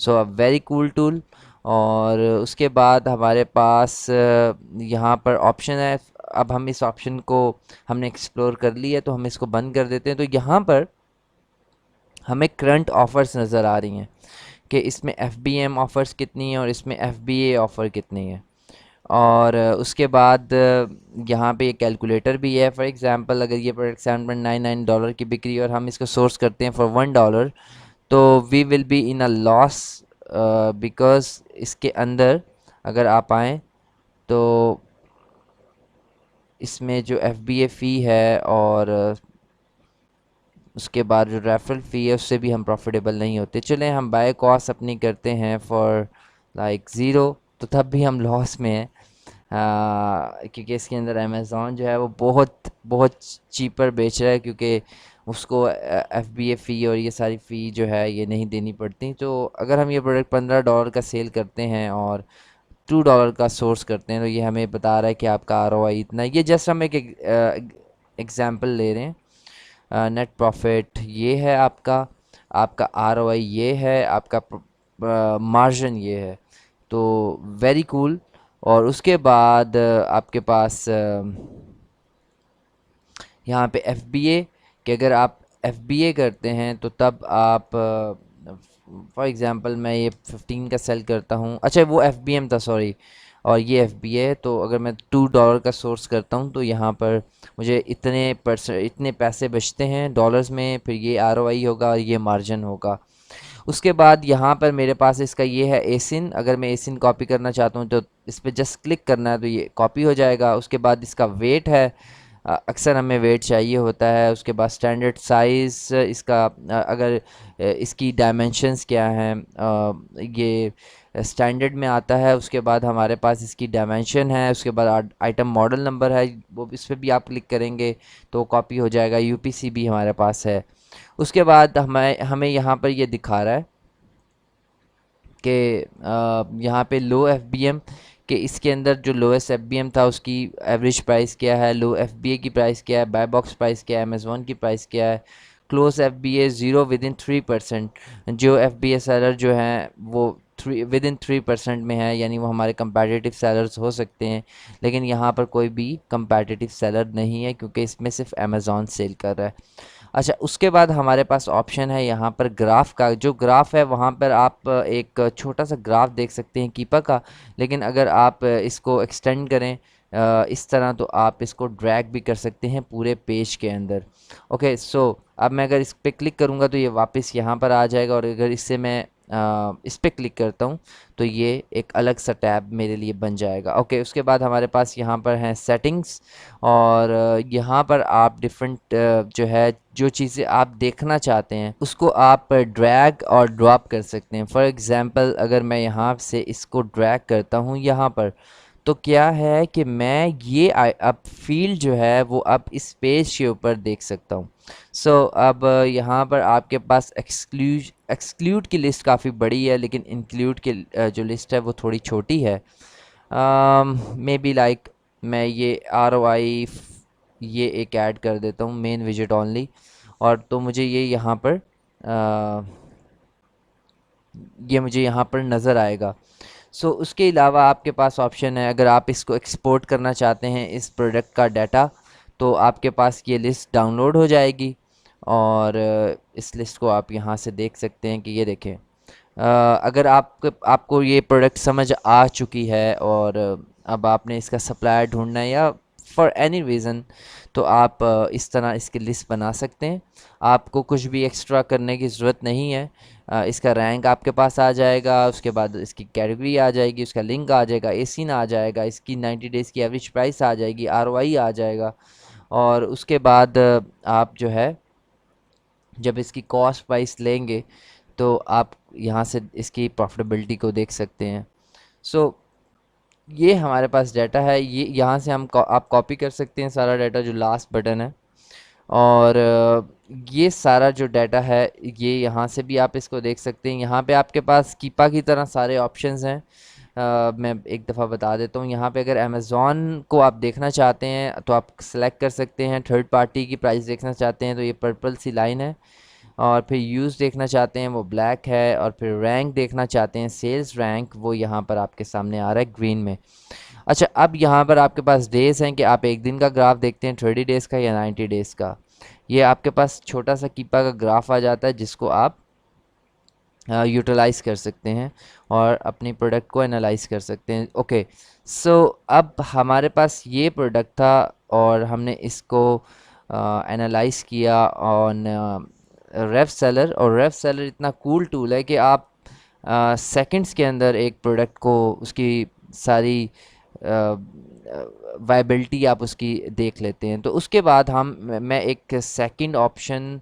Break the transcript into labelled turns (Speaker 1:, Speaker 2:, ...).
Speaker 1: So a very cool tool. और उसके बाद हमारे पास यहाँ पर ऑप्शन है। अब हम इस ऑप्शन को हमने एक्सप्लोर कर लिया, तो हम इसको बंद कर देते हैं। तो यहाँ पर हमें करंट ऑफर्स नज़र आ रही हैं कि इसमें एफ बी एम ऑफ़र्स कितनी है और इसमें एफ बी ए ऑफ़र कितनी है। और उसके बाद यहाँ पे ये कैलकुलेटर भी है। फॉर एग्जांपल अगर ये प्रोडक्ट $7.99 की बिक्री और हम इसको सोर्स करते हैं फॉर $1, तो we will be in a loss, because इसके अंदर अगर आप आएँ तो इसमें जो एफ बी ए फ़ी है और उसके बाद जो रेफरल फ़ी है उससे भी हम प्रॉफिटेबल नहीं होते। चलें हम बाय कॉस्ट अपनी करते हैं फॉर लाइक ज़ीरो, तो तब भी हम लॉस में हैं। क्योंकि इसके अंदर अमेज़ॉन जो है वो बहुत बहुत चीपर बेच रहा है, क्योंकि उसको एफ बी ए फ़ी और ये सारी फ़ी जो है ये नहीं देनी पड़ती। तो अगर हम ये प्रोडक्ट $15 का सेल करते हैं और $2 का सोर्स करते हैं, तो ये हमें बता रहा है कि आपका आर ओ आई इतना है। ये जस्ट हम एक एग्ज़ाम्पल ले रहे हैं। नेट प्रॉफिट ये है आपका, आपका आर ओ आई ये है, आपका मार्जिन ये है। तो वेरी कूल। और उसके बाद आपके पास यहाँ पे एफ बी ए, कि अगर आप एफ बी ए करते हैं तो तब आप फॉर एग्ज़ाम्पल मैं ये 15 का सेल करता हूँ। अच्छा वो एफ बी एम था, सॉरी। और ये एफ बी ए, तो अगर मैं $2 का सोर्स करता हूँ तो यहाँ पर मुझे इतने पैसे बचते हैं डॉलर्स में, फिर ये आर ओ आई होगा और ये मार्जिन होगा। उसके बाद यहाँ पर मेरे पास इसका ये है एसिन। अगर मैं एसिन कॉपी करना चाहता हूँ तो इस पर जस्ट क्लिक करना है तो ये कॉपी हो जाएगा। उसके बाद इसका वेट है, अक्सर हमें वेट चाहिए होता है। उसके बाद स्टैंडर्ड साइज़ इसका, अगर इसकी डायमेंशंस क्या हैं, ये स्टैंडर्ड में आता है। उसके बाद हमारे पास इसकी डायमेंशन है। उसके बाद आइटम मॉडल नंबर है, वो इस पर भी आप क्लिक करेंगे तो कॉपी हो जाएगा। यूपीसी भी हमारे पास है। उसके बाद हमें हमें यहाँ पर ये दिखा रहा है कि यहाँ पे लो एफ बी एम, कि इसके अंदर जो लोएस्ट एफ बी एम था उसकी एवरेज प्राइस क्या है, लो एफ बी ए की प्राइस क्या है, बाय बॉक्स प्राइस क्या है, अमेज़ॉन की प्राइस क्या है, close F B A zero within 3%। जो एफ बी ए सेलर जो हैं वो विद इन 3% में है, यानी वो हमारे कंपेटिटिव सेलर्स हो सकते हैं। लेकिन यहाँ पर कोई भी कंपेटिटिव सेलर नहीं है, क्योंकि इसमें सिर्फ अमेज़ॉन सेल कर रहा है। अच्छा उसके बाद हमारे पास ऑप्शन है यहाँ पर ग्राफ का। जो ग्राफ है वहाँ पर आप एक छोटा सा ग्राफ देख सकते हैं कीपा का। लेकिन अगर आप इसको एक्सटेंड करें इस तरह, तो आप इसको ड्रैग भी कर सकते हैं पूरे पेज के अंदर। ओके सो अब मैं अगर इस पर क्लिक करूँगा तो ये वापस यहाँ पर आ जाएगा, और अगर इससे मैं इस पर क्लिक करता हूँ तो ये एक अलग सा टैब मेरे लिए बन जाएगा। ओके उसके बाद हमारे पास यहाँ पर हैं सेटिंग्स। और यहाँ पर आप डिफरेंट जो है जो चीज़ें आप देखना चाहते हैं उसको आप ड्रैग और ड्रॉप कर सकते हैं। फॉर एग्ज़ाम्पल अगर मैं यहाँ से इसको ड्रैग करता हूँ यहाँ पर, तो क्या है कि मैं ये अब फील्ड जो है वो अब इस पेज के ऊपर देख सकता हूँ। सो अब यहाँ पर आपके पास एक्सक्लूड की लिस्ट काफ़ी बड़ी है, लेकिन इंक्लूड की जो लिस्ट है वो थोड़ी छोटी है। मे बी लाइक मैं ये आर ओ आई ये एक ऐड कर देता हूँ, मेन विजिट ओनली। और तो मुझे ये यहाँ पर ये मुझे यहाँ पर नज़र आएगा। सो उसके अलावा आपके पास ऑप्शन है, अगर आप इसको एक्सपोर्ट करना चाहते हैं इस प्रोडक्ट का डाटा, तो आपके पास ये लिस्ट डाउनलोड हो जाएगी। और इस लिस्ट को आप यहाँ से देख सकते हैं कि ये देखें। अगर आपको ये प्रोडक्ट समझ आ चुकी है और अब आपने इसका सप्लायर ढूंढना है या फॉर एनी रीज़न, तो आप इस तरह इसकी लिस्ट बना सकते हैं। आपको कुछ भी एक्स्ट्रा करने की ज़रूरत नहीं है। इसका रैंक आपके पास आ जाएगा, उसके बाद इसकी कैटेगरी आ जाएगी, उसका लिंक आ जाएगा, एसिन आ जाएगा, इसकी 90 डेज़ की एवरेज प्राइस आ जाएगी, आरओआई आ जाएगा। और उसके बाद आप जो है जब इसकी कॉस्ट प्राइस लेंगे तो आप यहाँ से इसकी प्रॉफिटेबिलिटी को देख सकते हैं। सो ये हमारे पास डाटा है, ये यहाँ से आप कॉपी कर सकते हैं सारा डाटा, जो लास्ट बटन है। और ये सारा जो डाटा है ये यहाँ से भी आप इसको देख सकते हैं। यहाँ पे आपके पास कीपा की तरह सारे ऑप्शंस हैं। मैं एक दफ़ा बता देता हूँ, यहाँ पे अगर अमेज़ॉन को आप देखना चाहते हैं तो आप सेलेक्ट कर सकते हैं। थर्ड पार्टी की प्राइस देखना चाहते हैं तो ये पर्पल सी लाइन है, और फिर यूज़ देखना चाहते हैं वो ब्लैक है, और फिर रैंक देखना चाहते हैं सेल्स रैंक, वो यहाँ पर आपके सामने आ रहा है ग्रीन में। अच्छा, अब यहाँ पर आपके पास डेज़ हैं कि आप एक दिन का ग्राफ देखते हैं 30 डेज़ का या 90 डेज़ का। ये आपके पास छोटा सा कीपा का ग्राफ आ जाता है जिसको आप यूटिलाइज कर सकते हैं और अपनी प्रोडक्ट को एनालाइज कर सकते हैं। ओके, सो अब हमारे पास ये प्रोडक्ट था और हमने इसको एनालाइज किया ऑन रेफ सेलर, और रेफ सेलर इतना कूल टूल है कि आप सेकंड्स के अंदर एक प्रोडक्ट को उसकी सारी वायबिलिटी आप उसकी देख लेते हैं। तो उसके बाद हम मैं एक सेकंड ऑप्शन